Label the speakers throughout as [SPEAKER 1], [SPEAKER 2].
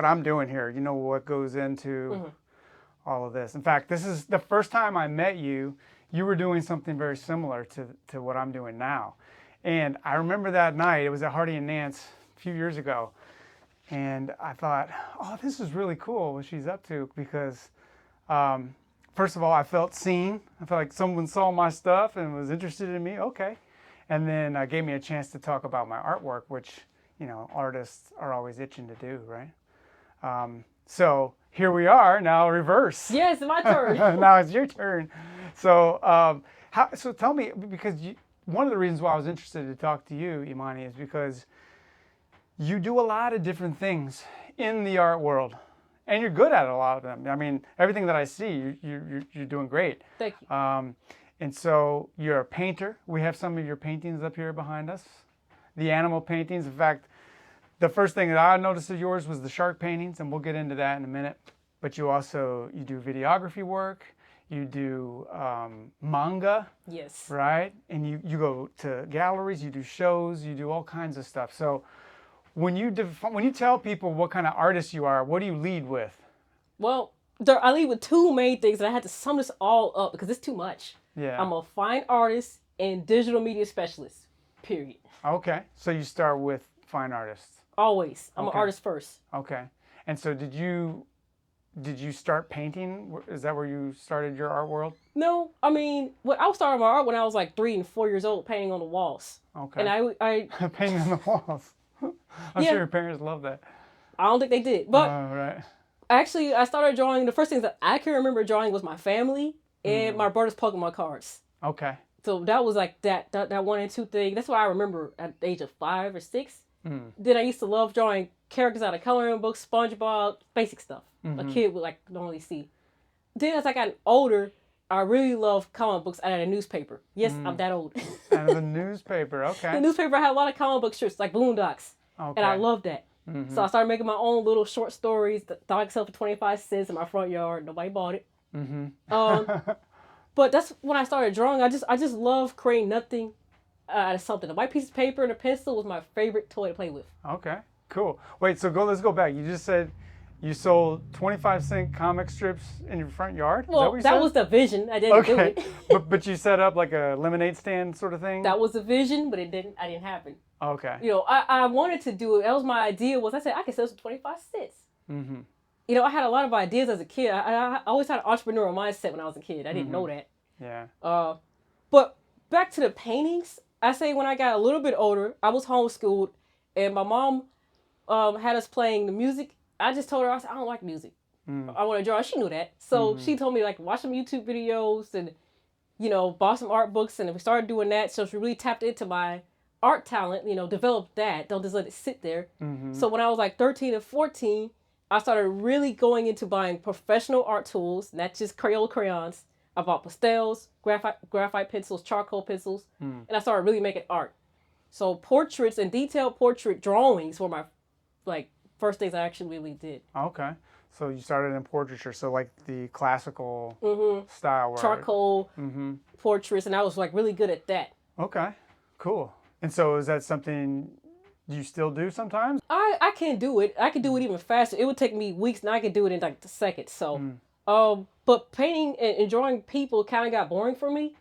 [SPEAKER 1] what I'm doing here. You know what goes into all of this. In fact, this is the first time I met you. You were doing something very similar to what I'm doing now. And I remember that night, it was at Hardy and Nance a few years ago. And I thought, oh, this is really cool what she's up to because, first of all, I felt seen. I felt like someone saw my stuff and was interested in me. Okay. And then gave me a chance to talk about my artwork, which, you know, artists are always itching to do, right? So here we are now, reverse.
[SPEAKER 2] Yes, my turn.
[SPEAKER 1] Now it's your turn. So, so tell me, because one of the reasons why I was interested to talk to you, Imani, is because you do a lot of different things in the art world, and you're good at a lot of them. I mean, everything that I see, you're doing great.
[SPEAKER 2] Thank you.
[SPEAKER 1] And so you're a painter. We have some of your paintings up here behind us. The animal paintings. In fact, the first thing that I noticed of yours was the shark paintings, and we'll get into that in a minute. But you do videography work. You do manga.
[SPEAKER 2] Yes.
[SPEAKER 1] Right? And you go to galleries, you do shows, you do all kinds of stuff. So when you tell people what kind of artist you are, what do you lead with?
[SPEAKER 2] Well, I lead with two main things, and I had to sum this all up because it's too much.
[SPEAKER 1] Yeah.
[SPEAKER 2] I'm a fine artist and digital media specialist, period.
[SPEAKER 1] Okay. So you start with fine artists.
[SPEAKER 2] Always. I'm an artist first.
[SPEAKER 1] Okay. And so did you start painting? Is that where you started your art world?
[SPEAKER 2] No, I mean, I started my art when I was like 3 and 4 years old, painting on the walls.
[SPEAKER 1] Okay.
[SPEAKER 2] And I
[SPEAKER 1] painting on the walls. I'm sure your parents love that.
[SPEAKER 2] I don't think they did, but
[SPEAKER 1] right.
[SPEAKER 2] Actually, I started drawing. The first things that I can remember drawing was my family and my brother's Pokemon cards.
[SPEAKER 1] Okay.
[SPEAKER 2] So that was like that 1 and 2 thing. That's what I remember at the age of 5 or 6. Then I used to love drawing characters out of coloring books, SpongeBob, basic stuff a kid would like normally see. Then as I got older, I really loved comic books out of a newspaper. Yes, I'm that old.
[SPEAKER 1] Out of a newspaper, okay.
[SPEAKER 2] The newspaper had a lot of comic book strips, like Boondocks. Okay. And I loved that. So I started making my own little short stories that thought I could sell for 25 cents in my front yard. Nobody bought it. But that's when I started drawing. I just love creating nothing out of something. A white piece of paper and a pencil was my favorite toy to play with. Okay,
[SPEAKER 1] cool. Wait, so let's go back. You just said you sold 25-cent comic strips in your front yard?
[SPEAKER 2] Well, that was the vision. I didn't do it.
[SPEAKER 1] but you set up like a lemonade stand sort of thing?
[SPEAKER 2] That was the vision, but I didn't happen.
[SPEAKER 1] Okay.
[SPEAKER 2] You know, I wanted to do it. That was my idea. I said I could sell this for 25 cents. You know, I had a lot of ideas as a kid. I always had an entrepreneurial mindset when I was a kid. I didn't know that.
[SPEAKER 1] Yeah.
[SPEAKER 2] But back to the paintings. I say when I got a little bit older, I was homeschooled, and my mom had us playing the music. I just told her, I said, I don't like music. I want to draw. She knew that. So she told me, like, watch some YouTube videos and, you know, bought some art books. And we started doing that. So she really tapped into my art talent, you know, developed that. Don't just let it sit there. So when I was like 13 and 14, I started really going into buying professional art tools, not just Crayola crayons. I bought pastels, graphite pencils, charcoal pencils, and I started really making art. So portraits and detailed portrait drawings were my first things I actually really did.
[SPEAKER 1] Okay. So you started in portraiture, so like the classical style.
[SPEAKER 2] Charcoal portraits, and I was like really good at that.
[SPEAKER 1] Okay, cool. And so is that something you still do sometimes?
[SPEAKER 2] I can do it. I can do it even faster. It would take me weeks, and I can do it in like seconds. So, but painting and drawing people kind of got boring for me.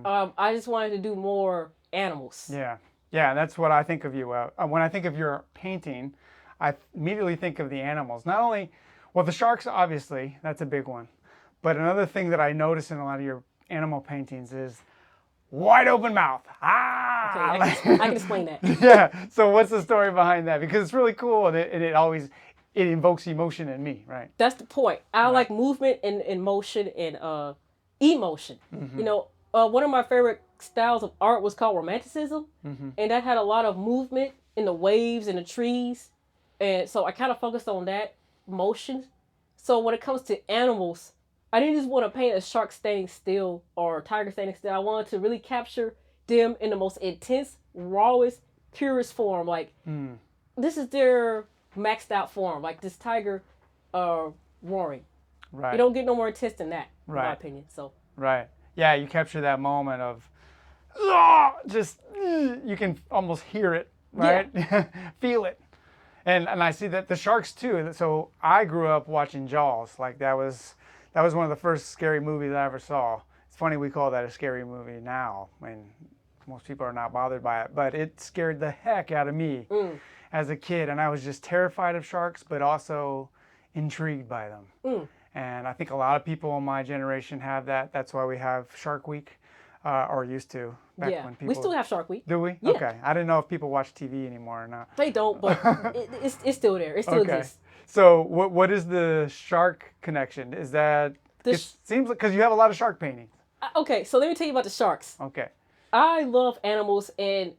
[SPEAKER 2] I just wanted to do more animals.
[SPEAKER 1] Yeah, that's what I think of you. When I think of your painting, I immediately think of the animals. Not only, well, the sharks, obviously, that's a big one. But another thing that I notice in a lot of your animal paintings is wide open mouth.
[SPEAKER 2] Okay, I can explain that.
[SPEAKER 1] Yeah. So what's the story behind that? Because it's really cool, and it always invokes emotion in me, right?
[SPEAKER 2] That's the point. I like movement and motion and emotion. You know, one of my favorite styles of art was called Romanticism, and that had a lot of movement in the waves and the trees, and so I kind of focused on that motion. So when it comes to animals, I didn't just want to paint a shark standing still or a tiger standing still. I wanted to really capture them in the most intense, rawest, purest form. Like, this is their maxed out form. Like this tiger roaring. Right. You don't get no more intense than that, in my opinion. So.
[SPEAKER 1] Right. Yeah, you capture that moment of, just, you can almost hear it, right? Yeah. Feel it. And I see that the sharks too. So I grew up watching Jaws. Like that was one of the first scary movies I ever saw. It's funny we call that a scary movie now. I mean, most people are not bothered by it, but it scared the heck out of me as a kid, and I was just terrified of sharks, but also intrigued by them. And I think a lot of people in my generation have that. That's why we have Shark Week, or used to. Back when people...
[SPEAKER 2] we still have Shark Week.
[SPEAKER 1] Do we?
[SPEAKER 2] Yeah.
[SPEAKER 1] Okay. I didn't know if people watch TV anymore or not.
[SPEAKER 2] They don't, but it's still there. It still exists.
[SPEAKER 1] So what is the shark connection? Is that... It seems like, because you have a lot of shark paintings.
[SPEAKER 2] Okay, so let me tell you about the sharks.
[SPEAKER 1] Okay.
[SPEAKER 2] I love animals, and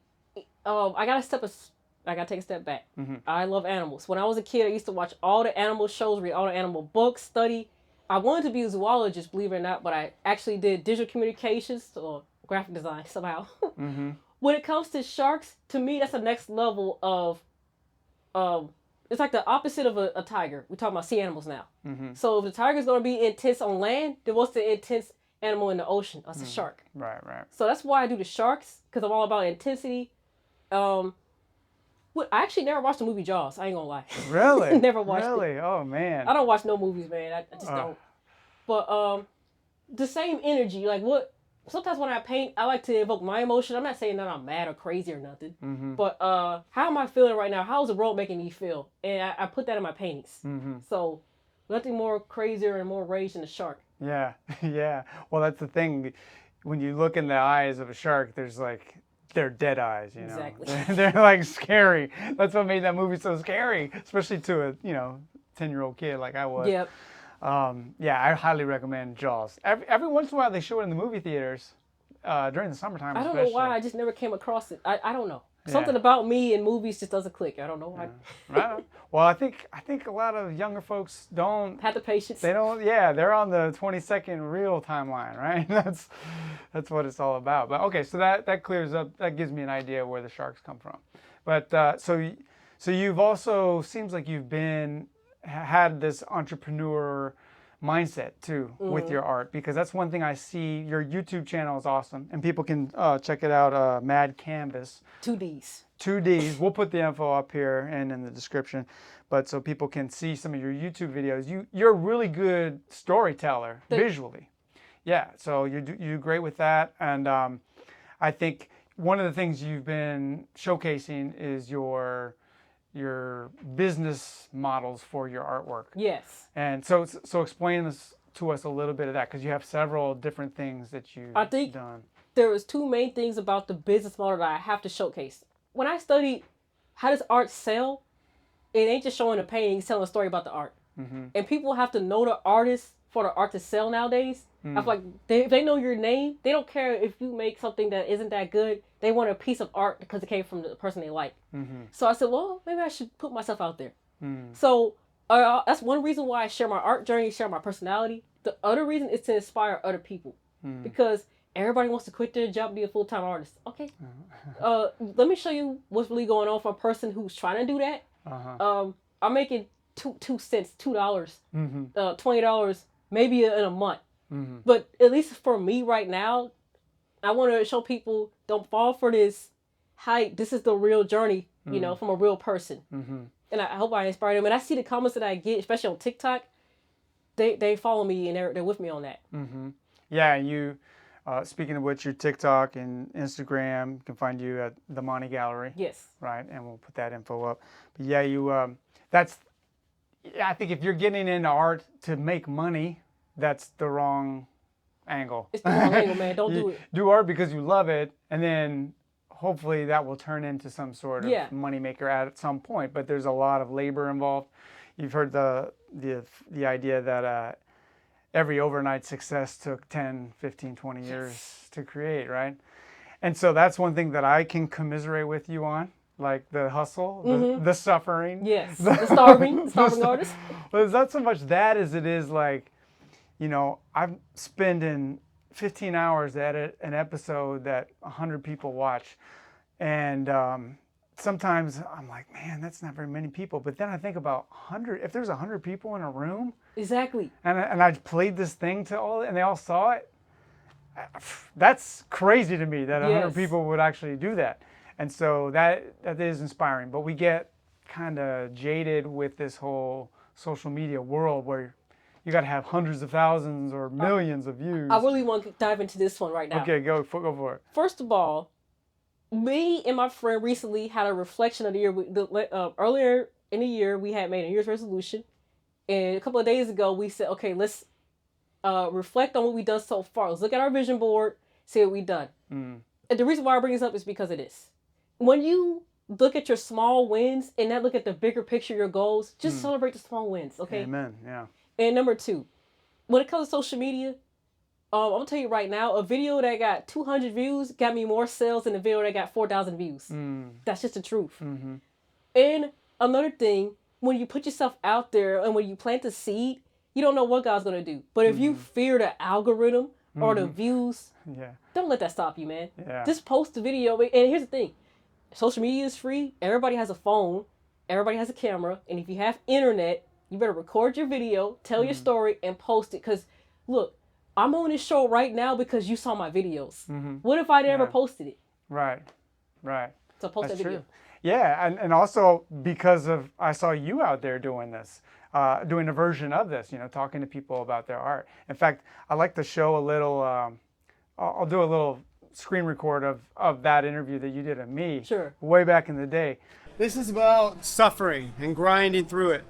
[SPEAKER 2] I gotta take a step back. I love animals. When I was a kid, I used to watch all the animal shows, read all the animal books, study. I wanted to be a zoologist, believe it or not, but I actually did digital communications or graphic design somehow. When it comes to sharks, to me, that's the next level of, it's like the opposite of a tiger. We're talking about sea animals now. So if the tiger's going to be intense on land, then what's the intense animal in the ocean? That's a shark.
[SPEAKER 1] Right.
[SPEAKER 2] So that's why I do the sharks, because I'm all about intensity. I actually never watched the movie Jaws. I ain't gonna lie.
[SPEAKER 1] Really?
[SPEAKER 2] Never watched it.
[SPEAKER 1] Really? Oh man.
[SPEAKER 2] I don't watch no movies, man. I just don't. But the same energy, like what? Sometimes when I paint, I like to evoke my emotion. I'm not saying that I'm mad or crazy or nothing. But how am I feeling right now? How's the world making me feel? And I put that in my paintings. So nothing more crazier and more rage than a shark.
[SPEAKER 1] Yeah. Yeah. Well, that's the thing. When you look in the eyes of a shark, there's like... They're dead eyes, you know.
[SPEAKER 2] Exactly.
[SPEAKER 1] They're like scary. That's what made that movie so scary, especially to a 10-year-old kid like I was.
[SPEAKER 2] Yep.
[SPEAKER 1] Yeah, I highly recommend Jaws. Every once in a while they show it in the movie theaters during the summertime.
[SPEAKER 2] I don't know why. I just never came across it. I don't know. Something about me and movies just doesn't click. I don't know why.
[SPEAKER 1] Right. Well, I think a lot of younger folks don't
[SPEAKER 2] have the patience.
[SPEAKER 1] They don't. Yeah, they're on the 20-second reel timeline, right? That's what it's all about. But okay, so that clears up. That gives me an idea where the sharks come from. But so you've also seems like you've had this entrepreneur mindset too with your art, because that's one thing I see. Your YouTube channel is awesome, and people can check it out. Mad Canvas. 2Ds. We'll put the info up here and in the description, but so people can see some of your YouTube videos. You're a really good storyteller visually. Yeah, so you do great with that, and I think one of the things you've been showcasing is your business models for your artwork.
[SPEAKER 2] Yes.
[SPEAKER 1] And so explain this to us a little bit of that, because you have several different things that you've done.
[SPEAKER 2] There was two main things about the business model that I have to showcase. When I studied how does art sell, it ain't just showing a painting, telling a story about the art. And people have to know the artist for the art to sell nowadays. I feel like if they know your name, they don't care if you make something that isn't that good. They want a piece of art because it came from the person they like. So I said, well, maybe I should put myself out there. So that's one reason why I share my art journey, share my personality. The other reason is to inspire other people. Because everybody wants to quit their job and be a full-time artist. Okay. Let me show you what's really going on for a person who's trying to do that. I'm making two cents, $2, $20, maybe in a month. But at least for me right now, I want to show people, don't fall for this hype. This is the real journey, from a real person. And I hope I inspire them. And I see the comments that I get, especially on TikTok, they follow me and they're with me on that.
[SPEAKER 1] Yeah, you, speaking of which, your TikTok and Instagram, you can find you at the Imani Gallery.
[SPEAKER 2] Yes.
[SPEAKER 1] Right, and we'll put that info up. But yeah, I think if you're getting into art to make money, that's the wrong angle.
[SPEAKER 2] It's the wrong angle, man. Don't do it.
[SPEAKER 1] Do art because you love it, and then hopefully that will turn into some sort of moneymaker at some point. But there's a lot of labor involved. You've heard the idea that every overnight success took 10, 15, 20 years to create, right? And so that's one thing that I can commiserate with you on. Like the hustle, the suffering.
[SPEAKER 2] Yes, the starving artist.
[SPEAKER 1] Well, it's not so much that as it is like, I'm spending 15 hours to edit an episode that 100 people watch. And sometimes I'm like, man, that's not very many people. But then I think about 100, if there's 100 people in a room.
[SPEAKER 2] Exactly.
[SPEAKER 1] And I played this thing to all, and they all saw it. That's crazy to me that 100 people would actually do that. And so that is inspiring. But we get kind of jaded with this whole social media world where you got to have hundreds of thousands or millions of views.
[SPEAKER 2] I really want to dive into this one right now.
[SPEAKER 1] Okay, go for it.
[SPEAKER 2] First of all, me and my friend recently had a reflection of the year. Earlier in the year, we had made a New Year's resolution. And a couple of days ago, we said, okay, let's reflect on what we've done so far. Let's look at our vision board, see what we've done. And the reason why I bring this up is because of this. When you look at your small wins and not look at the bigger picture, your goals, just celebrate the small wins, okay?
[SPEAKER 1] Amen, yeah.
[SPEAKER 2] And number two, when it comes to social media, I'm going to tell you right now, a video that got 200 views got me more sales than a video that got 4,000 views. That's just the truth. And another thing, when you put yourself out there and when you plant the seed, you don't know what God's going to do. But if you fear the algorithm or the views, don't let that stop you, man. Just post the video. And here's the thing. Social media is free. Everybody has a phone. Everybody has a camera. And if you have internet, you better record your video, tell your story, and post it. Because, look, I'm on this show right now because you saw my videos. What if I never posted it?
[SPEAKER 1] Right.
[SPEAKER 2] So post that video.
[SPEAKER 1] True. Yeah, and also because of I saw you out there doing this, doing a version of this, talking to people about their art. In fact, I like to show a little, I'll do a little screen record of that interview that you did of me way back in the day.
[SPEAKER 3] This is about suffering and grinding through it,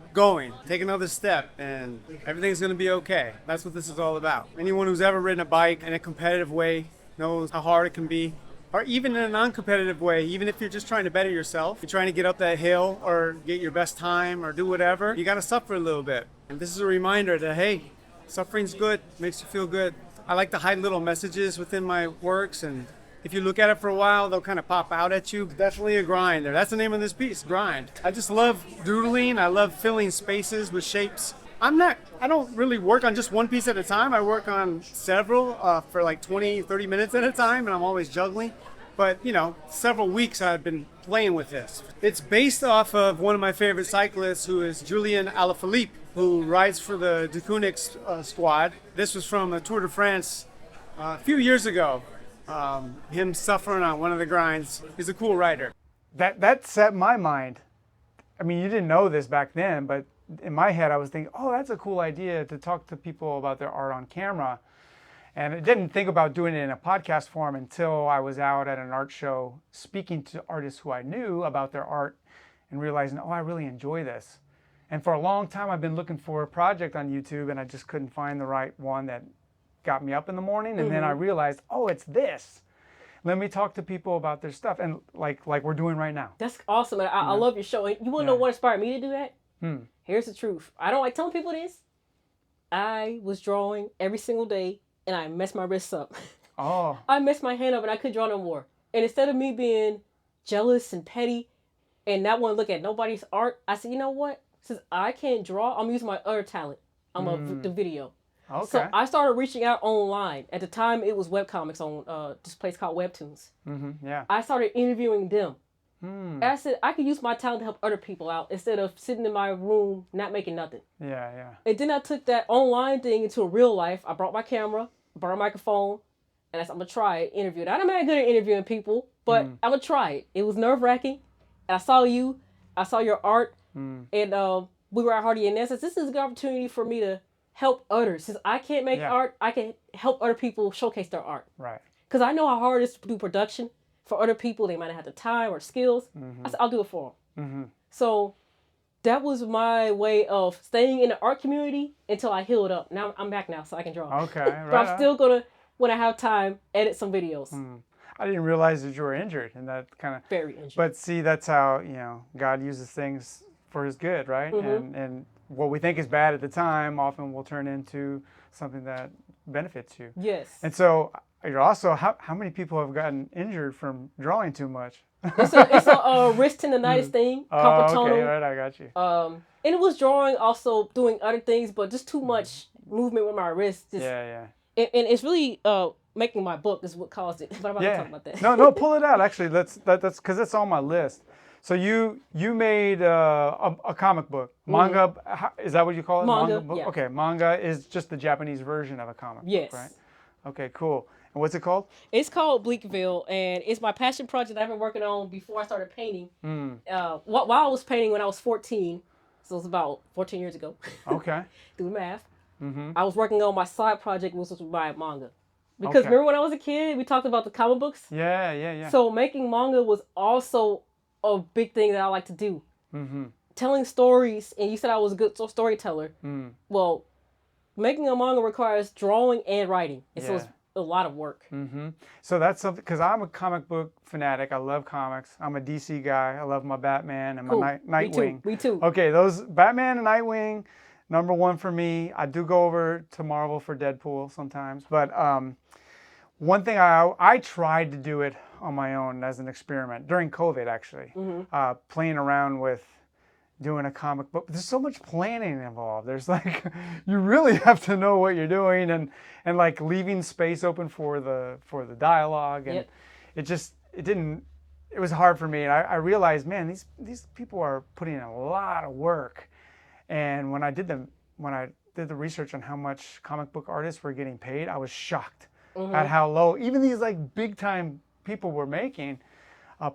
[SPEAKER 3] take another step, and everything's going to be okay. That's what this is all about. Anyone who's ever ridden a bike in a competitive way knows how hard it can be, or even in a non-competitive way, even if you're just trying to better yourself, you're trying to get up that hill or get your best time or do whatever, you got to suffer a little bit. And this is a reminder that, hey, suffering's good, makes you feel good. I like to hide little messages within my works, and if you look at it for a while, they'll kind of pop out at you. Definitely a grinder. That's the name of this piece, grind. I just love doodling. I love filling spaces with shapes. I don't really work on just one piece at a time. I work on several for like 20, 30 minutes at a time, and I'm always juggling. But, several weeks I've been playing with this. It's based off of one of my favorite cyclists, who is Julian Alaphilippe, who rides for the Deceuninck squad. This was from the Tour de France a few years ago. Him suffering on one of the grinds. He's a cool rider.
[SPEAKER 1] That set my mind. I mean, you didn't know this back then, but in my head I was thinking, oh, that's a cool idea to talk to people about their art on camera. And I didn't think about doing it in a podcast form until I was out at an art show speaking to artists who I knew about their art and realizing, oh, I really enjoy this. And for a long time I've been looking for a project on YouTube, and I just couldn't find the right one that got me up in the morning. And then I realized, oh, it's this. Let me talk to people about their stuff, and like we're doing right now.
[SPEAKER 2] That's awesome. I love your show. And you want to know what inspired me to do that? Here's the truth. I don't like telling people this. I was drawing every single day, and I messed my wrists up.
[SPEAKER 1] Oh.
[SPEAKER 2] I messed my hand up, and I couldn't draw no more. And instead of me being jealous and petty and not want to look at nobody's art, I said, you know what? Since I can't draw, I'm using my other talent. I'm the video.
[SPEAKER 1] Okay.
[SPEAKER 2] So I started reaching out online. At the time, it was webcomics on this place called Webtoons.
[SPEAKER 1] Yeah.
[SPEAKER 2] I started interviewing them. And I said, I could use my talent to help other people out instead of sitting in my room not making nothing.
[SPEAKER 1] Yeah.
[SPEAKER 2] And then I took that online thing into real life. I brought my camera, brought a microphone, and I said, I'm going to try it, interview it. I'm not good at interviewing people, but I'm going to try it. It was nerve-wracking. And I saw you. I saw your art. And we were at Hardy, and I said, this is a good opportunity for me to help others. Since I can't make art, I can help other people showcase their art.
[SPEAKER 1] Right.
[SPEAKER 2] Because I know how hard it is to do production for other people. They might not have the time or skills. I said, I'll do it for them. So that was my way of staying in the art community until I healed up. Now I'm back now, so I can draw.
[SPEAKER 1] Okay, right.
[SPEAKER 2] But I'm still going to, when I have time, edit some videos.
[SPEAKER 1] I didn't realize that you were injured, and that kind of...
[SPEAKER 2] Very injured.
[SPEAKER 1] But see, that's how, God uses things for his good, right? And what we think is bad at the time often will turn into something that benefits you.
[SPEAKER 2] Yes.
[SPEAKER 1] And so you're also, how many people have gotten injured from drawing too much?
[SPEAKER 2] It's a wrist tendonitis thing, carpal tunnel.
[SPEAKER 1] Okay, right, I got you.
[SPEAKER 2] And it was drawing, also doing other things, but just too much movement with my wrist.
[SPEAKER 1] Yeah.
[SPEAKER 2] And it's really making my book is what caused it. But I'm not going to talk about that.
[SPEAKER 1] No, pull it out. Actually, that's because it's on my list. So you made a comic book, manga. Is that what you call it?
[SPEAKER 2] Manga
[SPEAKER 1] book?
[SPEAKER 2] Yeah.
[SPEAKER 1] Okay, manga is just the Japanese version of a comic book, right? Okay, cool. What's it called?
[SPEAKER 2] It's called Bleakville, and it's my passion project I've been working on before I started painting. While I was painting when I was 14, so it was about 14 years ago.
[SPEAKER 1] Okay.
[SPEAKER 2] Do the math. I was working on my side project, which was by manga. Because
[SPEAKER 1] Okay.
[SPEAKER 2] remember when I was a kid, we talked about the comic books?
[SPEAKER 1] Yeah.
[SPEAKER 2] So making manga was also a big thing that I like to do. Telling stories, and you said I was a good storyteller. Well, making a manga requires drawing and writing. And so it's a lot of work.
[SPEAKER 1] So that's something, because I'm a comic book fanatic. I love comics. I'm a DC guy. I love my Batman and my Nightwing.
[SPEAKER 2] Me too.
[SPEAKER 1] Okay, those Batman and Nightwing, number one for me. I do go over to Marvel for Deadpool sometimes. But one thing, I tried to do it on my own as an experiment during COVID, actually. Playing around with doing a comic book. There's so much planning involved. There's like, you really have to know what you're doing, and like leaving space open for the dialogue, and it was hard for me. And I realized, man, these people are putting in a lot of work. And when I did the research on how much comic book artists were getting paid, I was shocked at how low even these like big time people were making.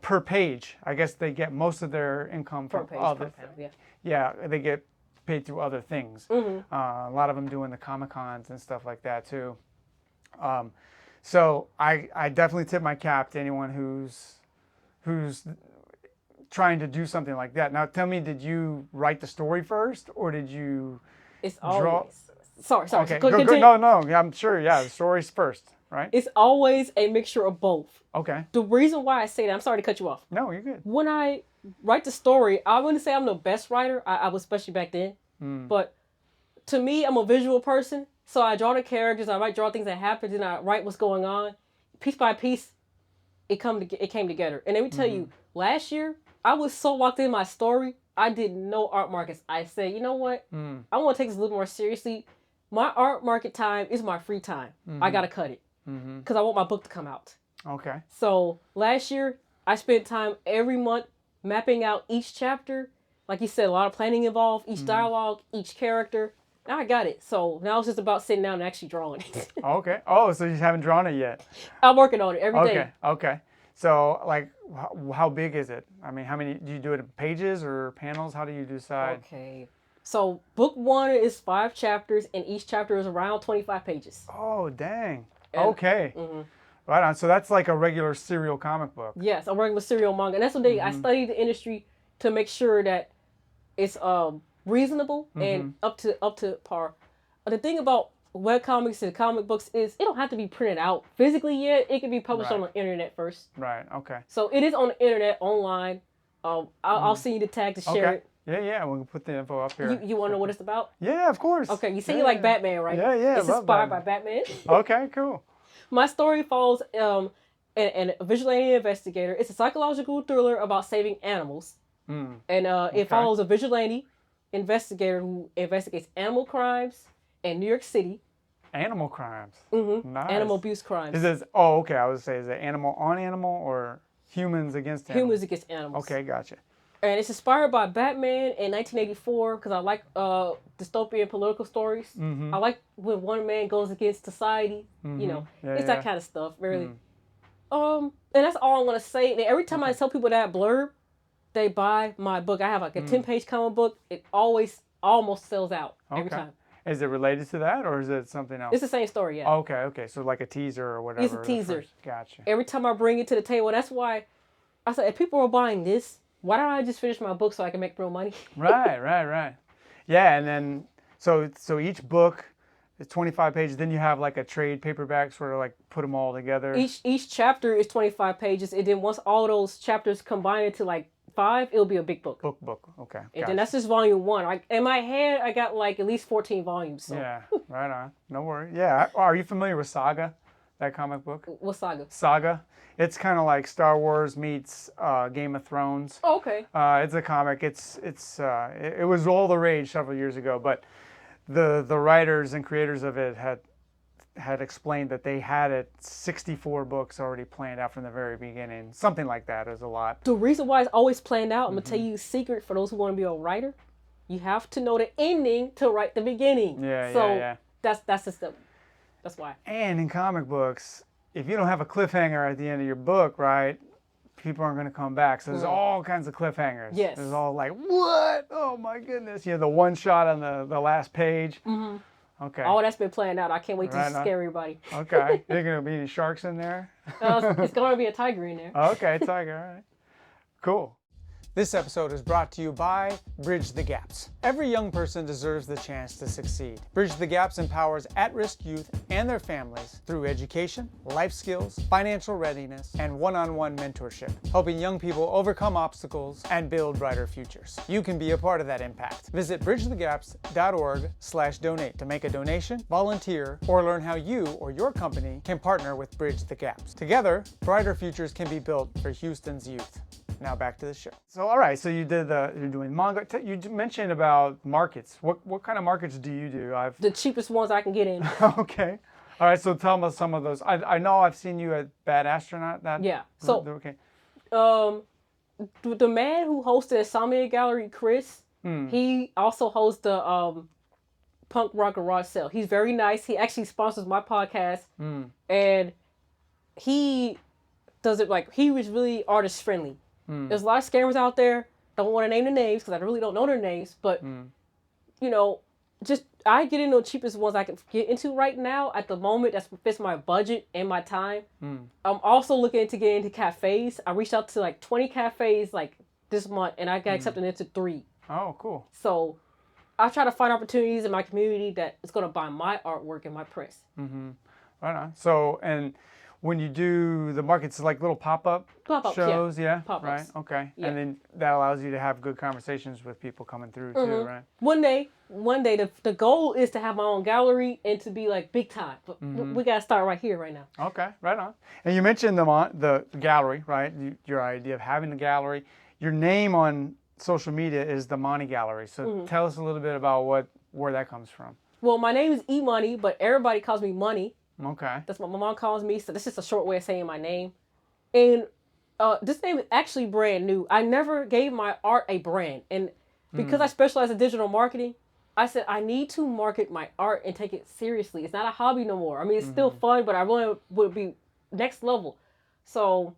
[SPEAKER 1] Per page. I guess they get most of their income from other things. Yeah, they get paid through other things. A lot of them doing the Comic-Cons and stuff like that too. So I definitely tip my cap to anyone who's trying to do something like that. Now tell me, did you write the story first, or did you draw?
[SPEAKER 2] Sorry.
[SPEAKER 1] Okay, go, no, I'm sure, the story's first, right?
[SPEAKER 2] It's always a mixture of both.
[SPEAKER 1] Okay.
[SPEAKER 2] The reason why I say that, I'm sorry to cut you off.
[SPEAKER 1] No, you're good.
[SPEAKER 2] When I write the story, I wouldn't say I'm the best writer. I was, especially back then. But to me, I'm a visual person. So I draw the characters. I might draw things that happen, and I write what's going on. Piece by piece, it came together. And let me tell you, last year, I was so locked in my story, I did no art markets. I said, you know what? I want to take this a little more seriously. My art market time is my free time. I got to cut it because I want my book to come out.
[SPEAKER 1] Okay.
[SPEAKER 2] So last year, I spent time every month mapping out each chapter. Like you said, a lot of planning involved, each dialogue, each character. Now I got it. So now it's just about sitting down and actually drawing it.
[SPEAKER 1] Okay. Oh, so you haven't drawn it yet?
[SPEAKER 2] I'm working on it every day.
[SPEAKER 1] Okay. So, like, how big is it? I mean, how many, do you do it in pages or panels? How do you decide?
[SPEAKER 2] Okay. So book 1 is 5 chapters, and each chapter is around 25 pages.
[SPEAKER 1] Oh, dang. Okay. Right on. So that's like a regular serial comic book.
[SPEAKER 2] Yes, I'm working with serial manga. And that's what I studied the industry to make sure that it's reasonable and up to par. But the thing about webcomics and comic books is it don't have to be printed out physically yet. It can be published on the internet first.
[SPEAKER 1] Right. Okay.
[SPEAKER 2] So it is on the internet, online. I'll send you the tag to share it.
[SPEAKER 1] Yeah. We can put the info up here.
[SPEAKER 2] You want to know what it's about?
[SPEAKER 1] Yeah, of course.
[SPEAKER 2] Okay. You say you like Batman, right?
[SPEAKER 1] Yeah.
[SPEAKER 2] It's inspired by Batman.
[SPEAKER 1] Okay, cool.
[SPEAKER 2] My story follows a vigilante investigator. It's a psychological thriller about saving animals. And it follows a vigilante investigator who investigates animal crimes in New York City.
[SPEAKER 1] Animal crimes? Nice.
[SPEAKER 2] Animal abuse crimes.
[SPEAKER 1] Is this, I was say, is it animal on animal or humans against animals?
[SPEAKER 2] Humans against animals.
[SPEAKER 1] Okay, gotcha.
[SPEAKER 2] And it's inspired by Batman in 1984 because I like dystopian political stories. I like when one man goes against society. You know, it's that kind of stuff, really. And that's all I'm going to say. And every time I tell people that blurb, they buy my book. I have like a 10-page comic book. It always almost sells out every time.
[SPEAKER 1] Is it related to that, or is it something else?
[SPEAKER 2] It's the same story, yeah.
[SPEAKER 1] Okay. So like a teaser or whatever.
[SPEAKER 2] It's a teaser.
[SPEAKER 1] Gotcha.
[SPEAKER 2] Every time I bring it to the table, that's why I said, if people are buying this, why don't I just finish my book so I can make real money?
[SPEAKER 1] Right. Yeah, and then so each book is 25 pages. Then you have like a trade paperback, sort of like put them all together.
[SPEAKER 2] Each chapter is 25 pages, and then once all those chapters combine into like 5, it'll be a big book.
[SPEAKER 1] Book. Okay.
[SPEAKER 2] And then that's just volume 1. In my head, I got like at least 14 volumes. So.
[SPEAKER 1] Yeah, right on. No worries. Yeah. Are you familiar with Saga, that comic book?
[SPEAKER 2] What Saga?
[SPEAKER 1] Saga. It's kind of like Star Wars meets Game of Thrones.
[SPEAKER 2] Oh, okay.
[SPEAKER 1] It's a comic. It was all the rage several years ago, but the writers and creators of it had explained that they had 64 books already planned out from the very beginning. Something like that is a lot.
[SPEAKER 2] The reason why it's always planned out, I'm going to tell you a secret for those who want to be a writer. You have to know the ending to write the beginning.
[SPEAKER 1] Yeah.
[SPEAKER 2] That's the step. That's why.
[SPEAKER 1] And in comic books, if you don't have a cliffhanger at the end of your book, right, people aren't going to come back. So there's all kinds of cliffhangers.
[SPEAKER 2] Yes.
[SPEAKER 1] There's all like, what? Oh my goodness. You know, the one shot on the last page.
[SPEAKER 2] Mm-hmm.
[SPEAKER 1] Okay.
[SPEAKER 2] All that's been planned out. I can't wait to scare everybody.
[SPEAKER 1] Okay. Are there going to be any sharks in there?
[SPEAKER 2] It's going to be a tiger in there.
[SPEAKER 1] Okay, tiger. All right. Cool. This episode is brought to you by Bridge the Gaps. Every young person deserves the chance to succeed. Bridge the Gaps empowers at-risk youth and their families through education, life skills, financial readiness, and one-on-one mentorship, helping young people overcome obstacles and build brighter futures. You can be a part of that impact. Visit bridgethegaps.org/donate to make a donation, volunteer, or learn how you or your company can partner with Bridge the Gaps. Together, brighter futures can be built for Houston's youth. Now back to the show. So, all right. So you're doing manga. You mentioned about markets. What kind of markets do you do?
[SPEAKER 2] The cheapest ones I can get in.
[SPEAKER 1] Okay. All right. So tell me some of those. I know I've seen you at Bad Astronaut.
[SPEAKER 2] Yeah. So
[SPEAKER 1] okay.
[SPEAKER 2] The man who hosted Insomnia Gallery, Chris, he also hosts the Punk Rock Garage Sale. He's very nice. He actually sponsors my podcast, and he does it like he was really artist friendly. There's a lot of scammers out there. Don't want to name the names because I really don't know their names. But, you know, just I get into the cheapest ones I can get into right now. At the moment, that fits my budget and my time. I'm also looking to get into cafes. I reached out to like 20 cafes like this month, and I got accepted into 3.
[SPEAKER 1] Oh, cool.
[SPEAKER 2] So I try to find opportunities in my community that is going to buy my artwork and my prints.
[SPEAKER 1] Right on. So, and when you do the markets, like little pop-up shows,
[SPEAKER 2] Pop-ups.
[SPEAKER 1] Right, okay.
[SPEAKER 2] Yeah.
[SPEAKER 1] And then that allows you to have good conversations with people coming through too, right?
[SPEAKER 2] One day, the goal is to have my own gallery and to be like big time. But we got to start right here, right now.
[SPEAKER 1] Okay, right on. And you mentioned the gallery, right? Your idea of having the gallery. Your name on social media is the Imani Gallery. So tell us a little bit about where that comes from.
[SPEAKER 2] Well, my name is Imani, but everybody calls me Money.
[SPEAKER 1] Okay.
[SPEAKER 2] That's what my mom calls me. So this is a short way of saying my name. And this name is actually brand new. I never gave my art a brand. And because I specialize in digital marketing, I said I need to market my art and take it seriously. It's not a hobby no more. I mean, it's still fun, but I really would be next level. So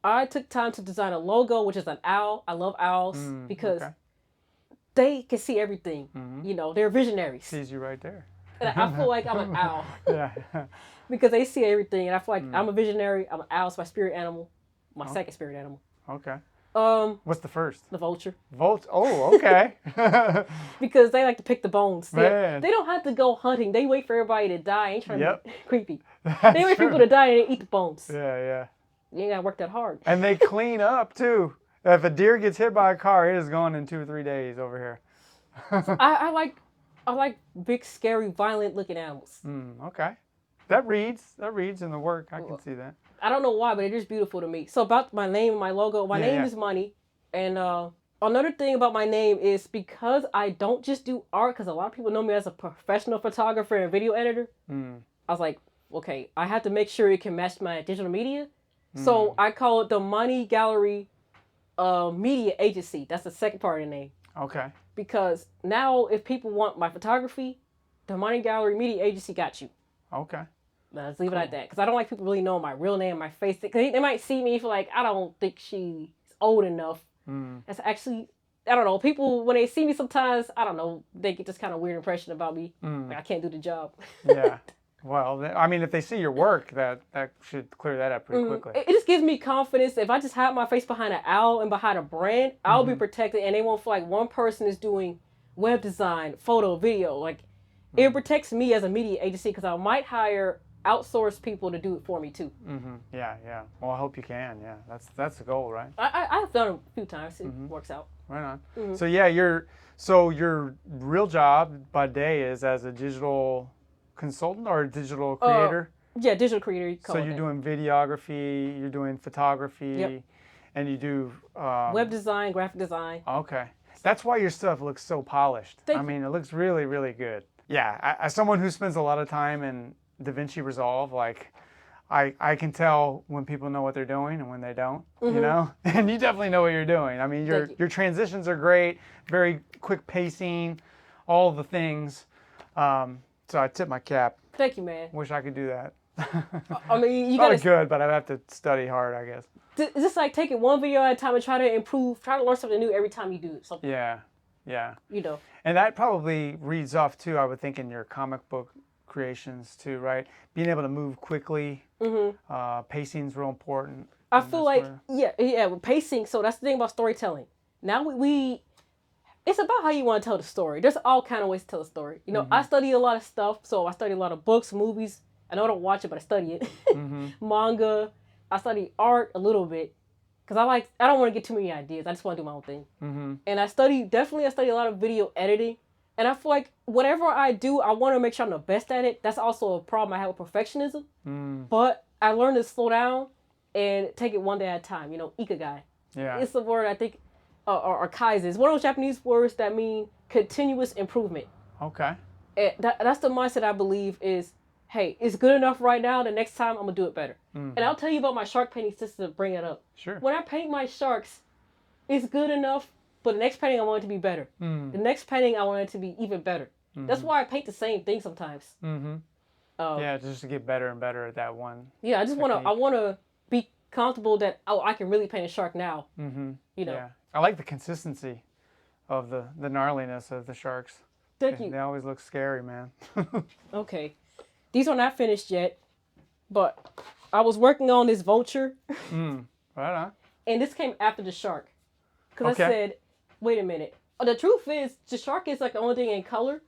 [SPEAKER 2] I took time to design a logo, which is an owl. I love owls because they can see everything. You know, they're visionaries.
[SPEAKER 1] Sees you right there.
[SPEAKER 2] And I feel like I'm an owl.
[SPEAKER 1] Yeah.
[SPEAKER 2] Because they see everything. And I feel like I'm a visionary. I'm an owl. It's my spirit animal. My second spirit animal.
[SPEAKER 1] Okay. What's the first?
[SPEAKER 2] The vulture.
[SPEAKER 1] Oh, okay.
[SPEAKER 2] Because they like to pick the bones.
[SPEAKER 1] Man.
[SPEAKER 2] They don't have to go hunting. They wait for everybody to die. Ain't trying to be creepy.
[SPEAKER 1] That's
[SPEAKER 2] They wait for
[SPEAKER 1] true.
[SPEAKER 2] people to die and they eat the bones.
[SPEAKER 1] Yeah.
[SPEAKER 2] You ain't got to work that hard.
[SPEAKER 1] And they clean up too. If a deer gets hit by a car, it is gone in 2 or 3 days over here.
[SPEAKER 2] I like big, scary, violent-looking animals.
[SPEAKER 1] Okay. That reads in the work. I can see that.
[SPEAKER 2] I don't know why, but it is beautiful to me. So about my name and my logo, my name is Money. And another thing about my name is because I don't just do art, because a lot of people know me as a professional photographer and video editor. I was like, okay, I have to make sure it can match my digital media. So I call it the Money Gallery Media Agency. That's the second part of the name.
[SPEAKER 1] Okay.
[SPEAKER 2] Because now if people want my photography, the Money Gallery Media Agency got you.
[SPEAKER 1] Okay.
[SPEAKER 2] Let's leave it at that. Because I don't like people really knowing my real name, my face. Because they might see me for like, I don't think she's old enough. That's actually, I don't know. People, when they see me sometimes, I don't know, they get this kind of weird impression about me. Like I can't do the job.
[SPEAKER 1] Yeah. Well, I mean, if they see your work, that should clear that up pretty quickly.
[SPEAKER 2] It just gives me confidence. If I just hide my face behind an owl and behind a brand, I'll be protected. And they won't feel like one person is doing web design, photo, video. Like, it protects me as a media agency because I might hire outsource people to do it for me too.
[SPEAKER 1] Yeah. Well, I hope you can. Yeah, that's the goal, right?
[SPEAKER 2] I've done it a few times. It works out.
[SPEAKER 1] Right on. So yeah, your real job by day is as a digital consultant or a digital creator?
[SPEAKER 2] Yeah, digital creator.
[SPEAKER 1] So you're doing videography, you're doing photography, and you do
[SPEAKER 2] web design, graphic design.
[SPEAKER 1] Okay, that's why your stuff looks so polished. I mean, it looks really, really good. Yeah, as someone who spends a lot of time in DaVinci Resolve, like I can tell when people know what they're doing and when they don't. You know, and you definitely know what you're doing. I mean, your transitions are great, very quick pacing, all the things. So I tip my cap.
[SPEAKER 2] Thank you, man.
[SPEAKER 1] Wish I could do that.
[SPEAKER 2] I mean, you
[SPEAKER 1] Probably
[SPEAKER 2] gotta.
[SPEAKER 1] good, but I'd have to study hard, I guess.
[SPEAKER 2] It's just like taking one video at a time and try to improve, try to learn something new every time you do something.
[SPEAKER 1] Yeah, yeah.
[SPEAKER 2] You know.
[SPEAKER 1] And that probably reads off too, I would think, in your comic book creations too, right? Being able to move quickly, pacing's real important.
[SPEAKER 2] I feel like, with pacing. So that's the thing about storytelling. Now it's about how you want to tell the story. There's all kind of ways to tell a story. You know, I study a lot of stuff. So I study a lot of books, movies. I know I don't watch it, but I study it. Manga. I study art a little bit. Because I don't want to get too many ideas. I just want to do my own thing. And I study a lot of video editing. And I feel like whatever I do, I want to make sure I'm the best at it. That's also a problem I have with perfectionism. But I learned to slow down and take it one day at a time. You know, ikigai.
[SPEAKER 1] Yeah.
[SPEAKER 2] It's the word I think, or kaizen. It's one of those Japanese words that mean continuous improvement.
[SPEAKER 1] Okay.
[SPEAKER 2] And that's the mindset I believe is, hey, it's good enough right now. The next time, I'm going to do it better. And I'll tell you about my shark painting system to bring it up.
[SPEAKER 1] Sure.
[SPEAKER 2] When I paint my sharks, it's good enough, but the next painting, I want it to be better. The next painting, I want it to be even better. That's why I paint the same thing sometimes.
[SPEAKER 1] Yeah, just to get better and better at that one.
[SPEAKER 2] Yeah, I want to be comfortable that, I can really paint a shark now. You know.
[SPEAKER 1] Yeah. I like the consistency of the gnarliness of the sharks.
[SPEAKER 2] Thank you.
[SPEAKER 1] They always look scary, man.
[SPEAKER 2] Okay. These are not finished yet, but I was working on this vulture.
[SPEAKER 1] Right on.
[SPEAKER 2] And this came after the shark. Because I said, wait a minute. The truth is, the shark is like the only thing in color.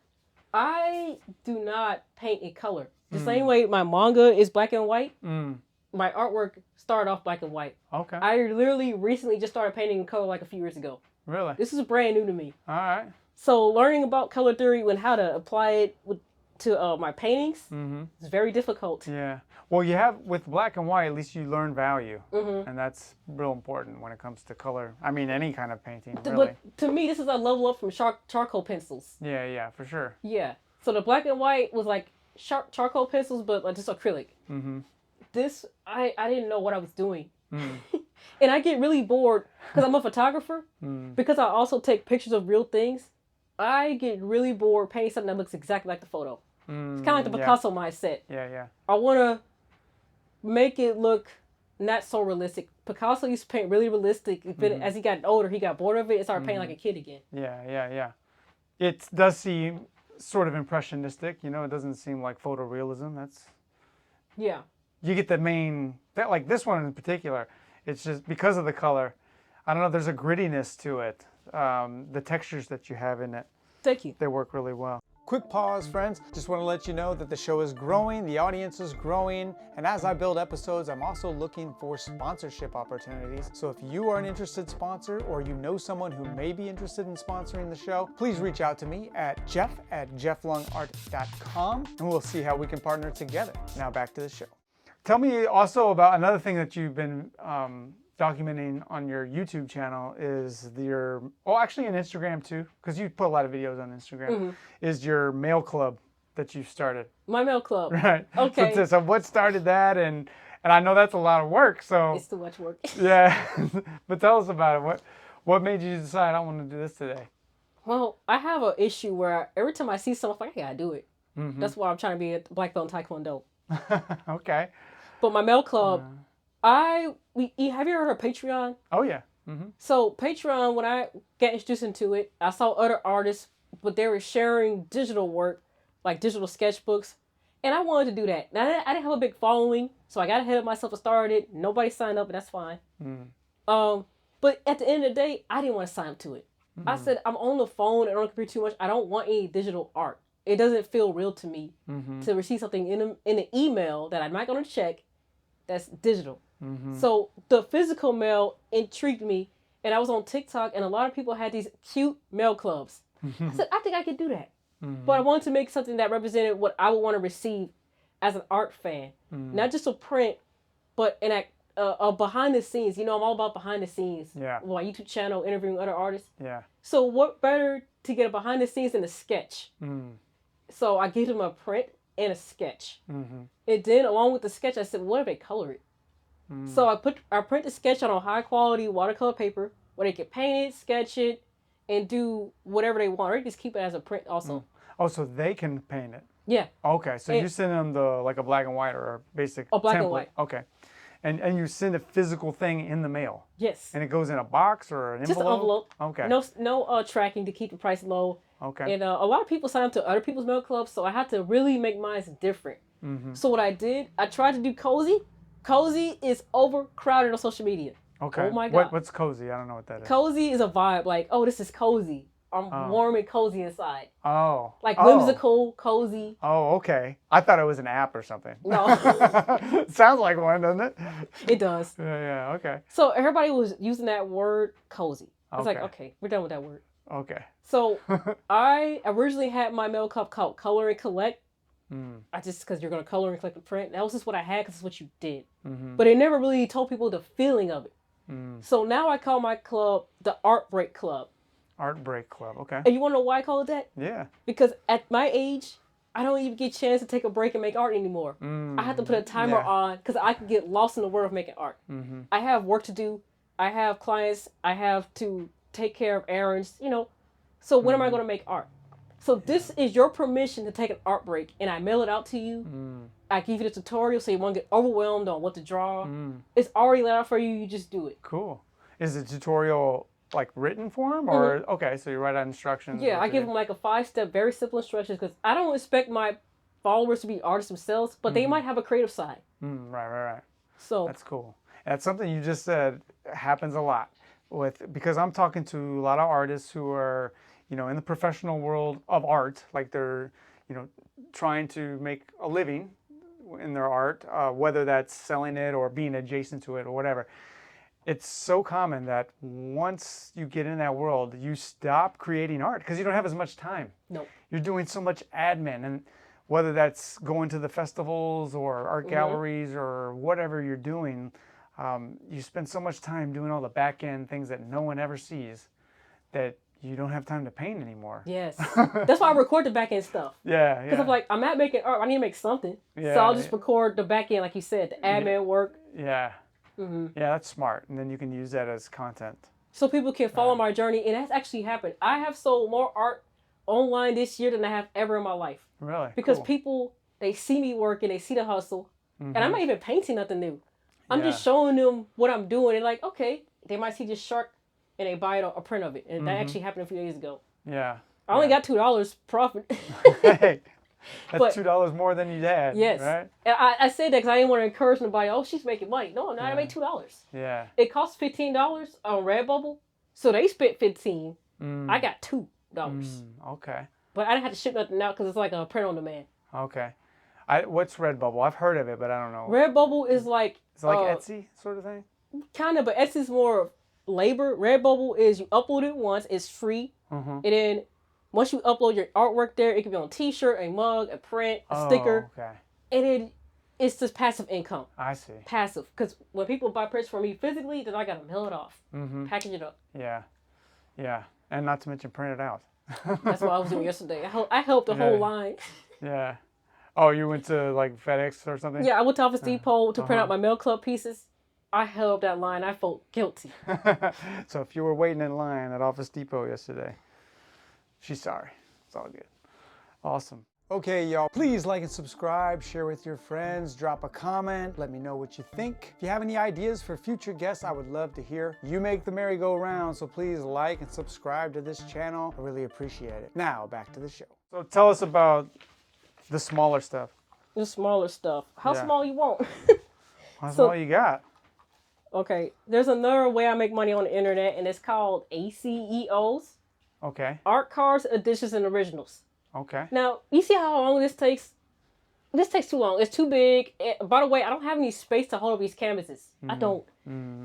[SPEAKER 2] I do not paint in color. The same way my manga is black and white. My artwork started off black and white.
[SPEAKER 1] Okay.
[SPEAKER 2] I literally recently just started painting in color like a few years ago.
[SPEAKER 1] Really?
[SPEAKER 2] This is brand new to me.
[SPEAKER 1] All right.
[SPEAKER 2] So learning about color theory and how to apply it to my paintings is very difficult.
[SPEAKER 1] Yeah. Well, you have, with black and white, at least you learn value. And that's real important when it comes to color. I mean, any kind of painting, really.
[SPEAKER 2] But to me, this is a level up from charcoal pencils.
[SPEAKER 1] Yeah, for sure.
[SPEAKER 2] Yeah. So the black and white was like charcoal pencils, but like just acrylic. This, I didn't know what I was doing. And I get really bored because I'm a photographer. Because I also take pictures of real things. I get really bored painting something that looks exactly like the photo. It's kind of like the Picasso mindset.
[SPEAKER 1] Yeah.
[SPEAKER 2] I want to make it look not so realistic. Picasso used to paint really realistic. As he got older, he got bored of it and started painting like a kid again.
[SPEAKER 1] Yeah. It does seem sort of impressionistic. You know, it doesn't seem like photorealism.
[SPEAKER 2] Yeah.
[SPEAKER 1] You get the main, like this one in particular, it's just because of the color. I don't know, there's a grittiness to it. The textures that you have in it.
[SPEAKER 2] Thank you.
[SPEAKER 1] They work really well. Quick pause, friends. Just want to let you know that the show is growing, the audience is growing, and as I build episodes, I'm also looking for sponsorship opportunities. So if you are an interested sponsor or you know someone who may be interested in sponsoring the show, please reach out to me at jeff@jefflungart.com and we'll see how we can partner together. Now back to the show. Tell me also about another thing that you've been documenting on your YouTube channel is actually on Instagram too, because you put a lot of videos on Instagram, is your mail club that you started.
[SPEAKER 2] My mail club.
[SPEAKER 1] Right.
[SPEAKER 2] Okay.
[SPEAKER 1] So what started that? And I know that's a lot of work, so.
[SPEAKER 2] It's too much work.
[SPEAKER 1] Yeah. But tell us about it. What made you decide I want to do this today?
[SPEAKER 2] Well, I have an issue where every time I see something, I gotta do it. That's why I'm trying to be a black belt in Taekwondo.
[SPEAKER 1] Okay.
[SPEAKER 2] But my mail club, have you heard of Patreon?
[SPEAKER 1] Oh yeah.
[SPEAKER 2] So Patreon, when I got introduced into it, I saw other artists, but they were sharing digital work, like digital sketchbooks, and I wanted to do that. Now I didn't have a big following, so I got ahead of myself and started it. Nobody signed up, and that's fine. But at the end of the day, I didn't want to sign up to it. I said, I'm on the phone and on the computer too much. I don't want any digital art. It doesn't feel real to me to receive something in an email that I'm not going to check that's digital. So the physical mail intrigued me, and I was on TikTok, and a lot of people had these cute mail clubs. I said, I think I could do that. But I wanted to make something that represented what I would want to receive as an art fan. Not just a print, but a behind the scenes. You know, I'm all about behind the scenes.
[SPEAKER 1] Yeah.
[SPEAKER 2] My YouTube channel, interviewing other artists.
[SPEAKER 1] Yeah.
[SPEAKER 2] So what better to get a behind the scenes than a sketch? So I gave them a print and a sketch. And then along with the sketch, I said, what if they color it? So I print the sketch on a high quality watercolor paper where they can paint it, sketch it, and do whatever they want. Or just keep it as a print also.
[SPEAKER 1] Oh, so they can paint it.
[SPEAKER 2] Yeah.
[SPEAKER 1] Okay, so you send them like a black and white or a basic
[SPEAKER 2] black
[SPEAKER 1] template.
[SPEAKER 2] and white.
[SPEAKER 1] Okay. And you send a physical thing in the mail.
[SPEAKER 2] Yes.
[SPEAKER 1] And it goes in a box or an envelope?
[SPEAKER 2] Just an envelope.
[SPEAKER 1] Okay.
[SPEAKER 2] No tracking to keep the price low.
[SPEAKER 1] Okay.
[SPEAKER 2] And a lot of people sign up to other people's mail clubs, so I had to really make mine different.
[SPEAKER 1] Mm-hmm.
[SPEAKER 2] So what I did, I tried to do cozy. Cozy is overcrowded on social media.
[SPEAKER 1] Okay.
[SPEAKER 2] Oh my God.
[SPEAKER 1] What's cozy? I don't know what that is.
[SPEAKER 2] Cozy is a vibe like, oh, this is cozy. I'm warm and cozy inside.
[SPEAKER 1] Oh.
[SPEAKER 2] Like whimsical, cozy.
[SPEAKER 1] Oh, okay. I thought it was an app or something.
[SPEAKER 2] No.
[SPEAKER 1] Sounds like one, doesn't it?
[SPEAKER 2] It does.
[SPEAKER 1] Yeah, okay.
[SPEAKER 2] So everybody was using that word cozy. I was like,
[SPEAKER 1] Okay.
[SPEAKER 2] okay, we're done with that word.
[SPEAKER 1] Okay.
[SPEAKER 2] So I originally had my mail club called Color and Collect. I just, because you're going to color and collect and print. That was just what I had because it's what you did. But it never really told people the feeling of it. So now I call my club the Art Break Club.
[SPEAKER 1] Art Break Club, okay.
[SPEAKER 2] And you want to know why I call it that?
[SPEAKER 1] Yeah.
[SPEAKER 2] Because at my age, I don't even get a chance to take a break and make art anymore. I have to put a timer on because I can get lost in the world of making art. I have work to do. I have clients. I have to take care of errands, you know. So when am I going to make art? So this is your permission to take an art break, and I mail it out to you. I give you the tutorial so you won't get overwhelmed on what to draw. It's already laid out for you. You just do it.
[SPEAKER 1] Cool. Is the tutorial like written form or okay? So you write out instructions.
[SPEAKER 2] Yeah, I give them like a 5-step, very simple instructions because I don't expect my followers to be artists themselves, but they might have a creative side.
[SPEAKER 1] Right.
[SPEAKER 2] So
[SPEAKER 1] that's cool. That's something you just said happens a lot because I'm talking to a lot of artists who are, you know, in the professional world of art, like they're, you know, trying to make a living in their art, whether that's selling it or being adjacent to it or whatever. It's so common that once you get in that world, you stop creating art because you don't have as much time.
[SPEAKER 2] No.
[SPEAKER 1] You're doing so much admin, and whether that's going to the festivals or art galleries or whatever you're doing, you spend so much time doing all the back end things that no one ever sees that you don't have time to paint anymore.
[SPEAKER 2] Yes. That's why I record the back end stuff.
[SPEAKER 1] Yeah.
[SPEAKER 2] Because I'm like, I'm not making art. I need to make something.
[SPEAKER 1] Yeah,
[SPEAKER 2] so I'll just record the back end, like you said, the admin work.
[SPEAKER 1] Yeah. Yeah, that's smart. And then you can use that as content.
[SPEAKER 2] So people can follow my journey. And that's actually happened. I have sold more art online this year than I have ever in my life.
[SPEAKER 1] Really?
[SPEAKER 2] Because
[SPEAKER 1] cool.
[SPEAKER 2] people, they see me working, they see the hustle. And I'm not even painting nothing new. I'm just showing them what I'm doing. And like, okay, they might see this shark and they buy a print of it. And that actually happened a few days ago.
[SPEAKER 1] Yeah.
[SPEAKER 2] I only got $2 profit.
[SPEAKER 1] Hey, that's $2 more than you had.
[SPEAKER 2] Yes.
[SPEAKER 1] Right?
[SPEAKER 2] And I say that because I didn't want to encourage nobody. Oh, she's making money. No, I'm not. I made $2.
[SPEAKER 1] Yeah.
[SPEAKER 2] It costs $15 on Redbubble, so they spent $15. I got $2.
[SPEAKER 1] Okay.
[SPEAKER 2] But I didn't have to ship nothing out because it's like a print on demand.
[SPEAKER 1] Okay. What's Redbubble? I've heard of it, but I don't know.
[SPEAKER 2] Redbubble is like
[SPEAKER 1] Is it like Etsy sort of thing?
[SPEAKER 2] Kind of, but Etsy's more labor. Redbubble is you upload it once, it's free, and then once you upload your artwork there, it can be on a t-shirt, a mug, a print, a sticker.
[SPEAKER 1] Okay.
[SPEAKER 2] And then it's just passive income.
[SPEAKER 1] I see.
[SPEAKER 2] Passive. Because when people buy prints from me physically, then I got to mail it off. Package it up.
[SPEAKER 1] Yeah. Yeah. And not to mention print it out.
[SPEAKER 2] That's what I was doing yesterday. I helped the whole line.
[SPEAKER 1] Yeah. Oh, you went to like FedEx or something?
[SPEAKER 2] Yeah, I went to Office Depot to print out my mail club pieces. I held that line. I felt guilty.
[SPEAKER 1] So if you were waiting in line at Office Depot yesterday, she's sorry. It's all good. Awesome. Okay, y'all, please like and subscribe, share with your friends, drop a comment, let me know what you think. If you have any ideas for future guests, I would love to hear. You make the merry-go-round, so please like and subscribe to this channel. I really appreciate it. Now, back to the show. So tell us about the smaller stuff.
[SPEAKER 2] The smaller stuff. How small you want?
[SPEAKER 1] How small you got?
[SPEAKER 2] Okay, there's another way I make money on the internet, and it's called ACEOs.
[SPEAKER 1] Okay.
[SPEAKER 2] Art cards, editions, and originals.
[SPEAKER 1] Okay.
[SPEAKER 2] Now, you see how long this takes? This takes too long. It's too big. By the way, I don't have any space to hold up these canvases. I don't.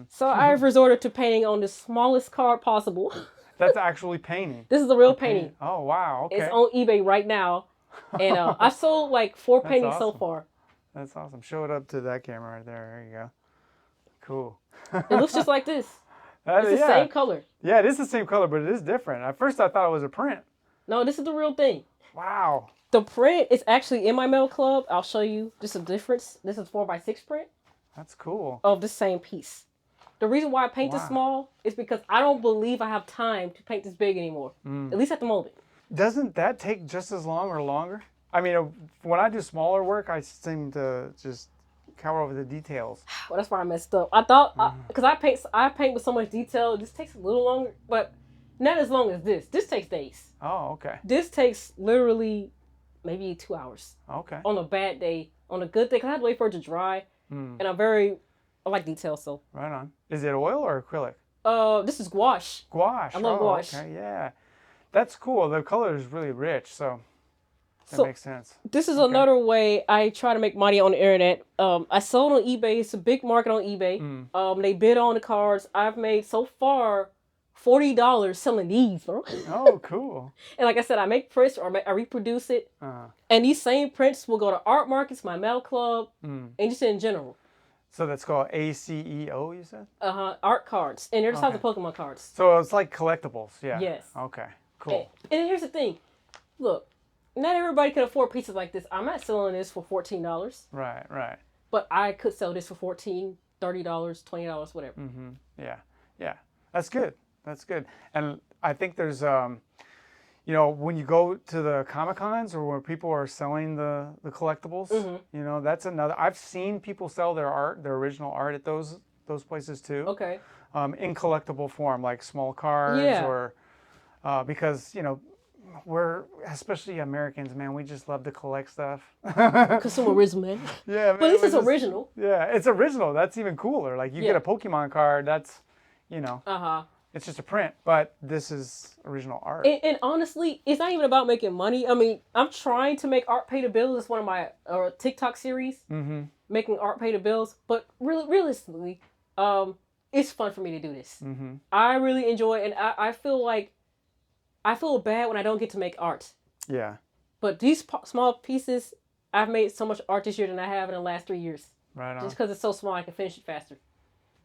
[SPEAKER 2] So I've resorted to painting on the smallest card possible.
[SPEAKER 1] That's actually painting.
[SPEAKER 2] This is a real painting.
[SPEAKER 1] Oh, wow. Okay.
[SPEAKER 2] It's on eBay right now. And I've sold like 4 paintings so far.
[SPEAKER 1] That's awesome. Show it up to that camera right there. There you go. Cool.
[SPEAKER 2] It looks just like this. It's the same color.
[SPEAKER 1] Yeah, it is the same color, but it is different. At first, I thought it was a print.
[SPEAKER 2] No, this is the real thing.
[SPEAKER 1] Wow.
[SPEAKER 2] The print is actually in my mail club. I'll show you just a difference. This is 4x6 print.
[SPEAKER 1] That's cool.
[SPEAKER 2] Of the same piece. The reason why I paint this small is because I don't believe I have time to paint this big anymore. At least at the moment.
[SPEAKER 1] Doesn't that take just as long or longer? I mean, when I do smaller work, I seem to just cover over the details.
[SPEAKER 2] Well, that's why I messed up. I thought because I paint with so much detail, this takes a little longer, but not as long as this. This takes days.
[SPEAKER 1] Oh, okay.
[SPEAKER 2] This takes literally maybe 2 hours.
[SPEAKER 1] Okay.
[SPEAKER 2] On a bad day. On a good day, because I have to wait for it to dry. And I like detail, so.
[SPEAKER 1] Right on. Is it oil or acrylic?
[SPEAKER 2] This is gouache.
[SPEAKER 1] Gouache.
[SPEAKER 2] I love gouache.
[SPEAKER 1] Okay, yeah. That's cool. The color is really rich, so that makes sense.
[SPEAKER 2] This is another way I try to make money on the internet. I sold on eBay. It's a big market on eBay. They bid on the cards. I've made so far $40 selling these, bro.
[SPEAKER 1] Oh, cool.
[SPEAKER 2] And like I said, I make prints or I reproduce it. And these same prints will go to art markets, my mail club, and just in general.
[SPEAKER 1] So that's called ACEO, you said?
[SPEAKER 2] Art cards. And they're the size of Pokemon cards.
[SPEAKER 1] So it's like collectibles, yeah.
[SPEAKER 2] Yes.
[SPEAKER 1] Okay, cool.
[SPEAKER 2] And here's the thing. Look, not everybody can afford pieces like this. I'm not selling this for $14.
[SPEAKER 1] Right.
[SPEAKER 2] But I could sell this for $14, $30, $20, whatever.
[SPEAKER 1] Yeah. That's good. That's good. And I think there's, when you go to the Comic-Cons or where people are selling the collectibles, that's another. I've seen people sell their art, their original art at those places too.
[SPEAKER 2] Okay.
[SPEAKER 1] In collectible form, like small cards or because, we're, especially Americans, man, we just love to collect stuff.
[SPEAKER 2] Consumerism, man.
[SPEAKER 1] Yeah, man,
[SPEAKER 2] but this is original.
[SPEAKER 1] Yeah, it's original. That's even cooler. Like you get a Pokemon card, that's, it's just a print, but this is original art.
[SPEAKER 2] And honestly, it's not even about making money. I mean, I'm trying to make art pay the bills. It's one of my TikTok series, making art pay the bills. But realistically, it's fun for me to do this. I really enjoy it, and I feel bad when I don't get to make art.
[SPEAKER 1] Yeah.
[SPEAKER 2] But these small pieces, I've made so much art this year than I have in the last 3 years.
[SPEAKER 1] Right on.
[SPEAKER 2] Just because it's so small, I can finish it faster.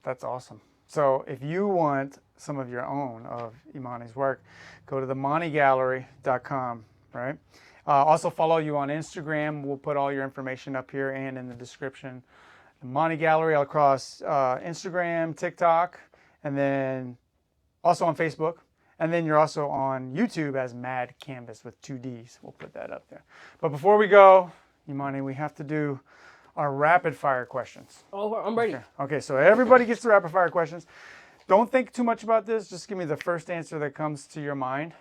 [SPEAKER 1] That's awesome. So if you want some of your own of Imani's work, go to the ManiGallery.com, right? Also follow you on Instagram. We'll put all your information up here and in the description. The Imani Gallery across Instagram, TikTok, and then also on Facebook. And then you're also on YouTube as Mad Canvas with 2 Ds. We'll put that up there. But before we go, Imani, we have to do our rapid fire questions.
[SPEAKER 2] Oh, I'm ready.
[SPEAKER 1] Okay, so everybody gets the rapid fire questions. Don't think too much about this. Just give me the first answer that comes to your mind.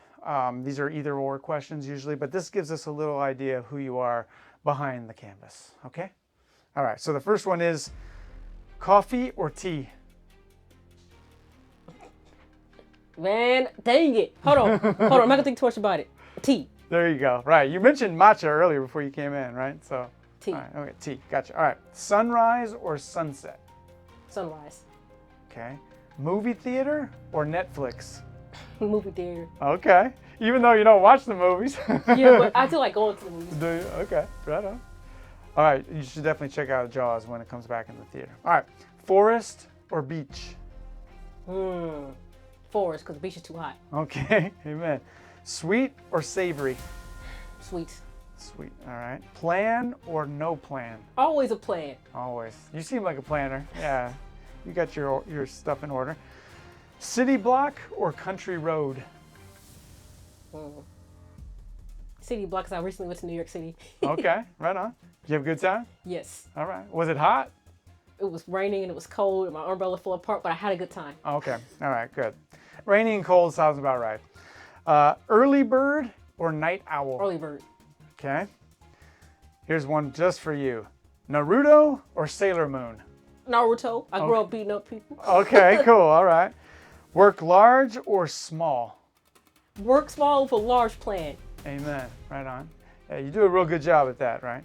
[SPEAKER 1] These are either or questions usually, but this gives us a little idea of who you are behind the canvas. Okay? All right, so the first one is coffee or tea?
[SPEAKER 2] Man, dang it. Hold on. I'm not going to think too much about it. Tea.
[SPEAKER 1] There you go. Right. You mentioned matcha earlier before you came in, right? So
[SPEAKER 2] tea.
[SPEAKER 1] All right, okay, tea. Gotcha. All right. Sunrise or sunset?
[SPEAKER 2] Sunrise.
[SPEAKER 1] Okay. Movie theater or Netflix?
[SPEAKER 2] Movie theater.
[SPEAKER 1] Okay. Even though you don't watch the movies.
[SPEAKER 2] Yeah, but I do like going to the movies.
[SPEAKER 1] Do you? Okay. Right on. All right. You should definitely check out Jaws when it comes back in the theater. All right. Forest or beach?
[SPEAKER 2] Forest, because the beach is too hot.
[SPEAKER 1] Okay. Amen. Sweet or savory?
[SPEAKER 2] Sweet.
[SPEAKER 1] Sweet. All right. Plan or no plan?
[SPEAKER 2] Always a plan.
[SPEAKER 1] Always. You seem like a planner. Yeah. You got your stuff in order. City block or country road?
[SPEAKER 2] City block, because I recently went to New York City.
[SPEAKER 1] Okay. Right on. Did you have a good time?
[SPEAKER 2] Yes.
[SPEAKER 1] All right. Was it hot?
[SPEAKER 2] It was raining and it was cold and my umbrella fell apart, but I had a good time.
[SPEAKER 1] Okay. All right. Good. Rainy and cold sounds about right. Early bird or night owl?
[SPEAKER 2] Early bird.
[SPEAKER 1] Okay. Here's one just for you. Naruto or Sailor Moon?
[SPEAKER 2] Naruto. I grew up beating up people.
[SPEAKER 1] Okay, cool. All right. Work large or small?
[SPEAKER 2] Work small with a large plan.
[SPEAKER 1] Amen. Right on. Yeah, you do a real good job at that, right?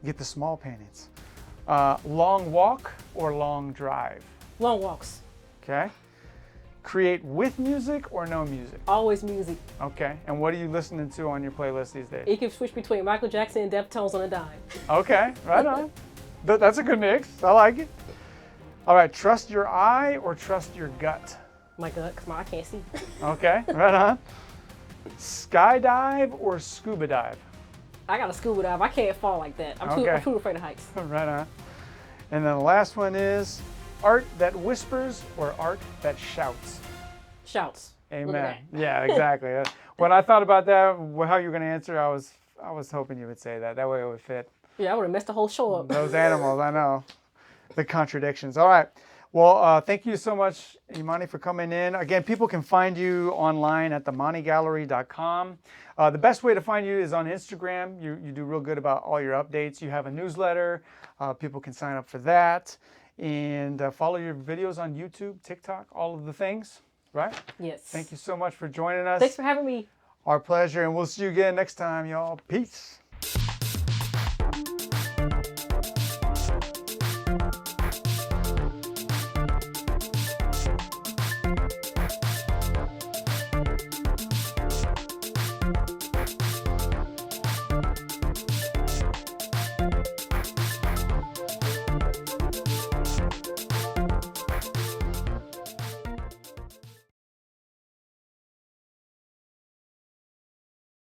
[SPEAKER 1] Get the small paintings. Long walk or long drive?
[SPEAKER 2] Long walks.
[SPEAKER 1] Okay. Create with music or no music?
[SPEAKER 2] Always music.
[SPEAKER 1] Okay. And what are you listening to on your playlist these days?
[SPEAKER 2] You can switch between Michael Jackson and Deftones on a dime.
[SPEAKER 1] Okay. Right on. That's a good mix. I like it. All right. Trust your eye or trust your gut?
[SPEAKER 2] My gut, because my eye can't see.
[SPEAKER 1] Okay. Right on. Skydive or scuba dive?
[SPEAKER 2] I got a scuba dive. I can't fall like that. I'm too afraid of heights.
[SPEAKER 1] Right on. And then the last one is art that whispers or art that shouts?
[SPEAKER 2] Shouts.
[SPEAKER 1] Amen. Yeah, exactly. When I thought about that, how you were going to answer, I was hoping you would say that. That way it would fit.
[SPEAKER 2] Yeah, I would have messed the whole show up.
[SPEAKER 1] Those animals, I know. The contradictions. All right. Well, thank you so much, Imani, for coming in. Again, people can find you online at themanigallery.com. The best way to find you is on Instagram. You do real good about all your updates. You have a newsletter. People can sign up for that. And follow your videos on YouTube, TikTok, all of the things, right?
[SPEAKER 2] Yes.
[SPEAKER 1] Thank you so much for joining us.
[SPEAKER 2] Thanks for having me.
[SPEAKER 1] Our pleasure. And we'll see you again next time, y'all. Peace.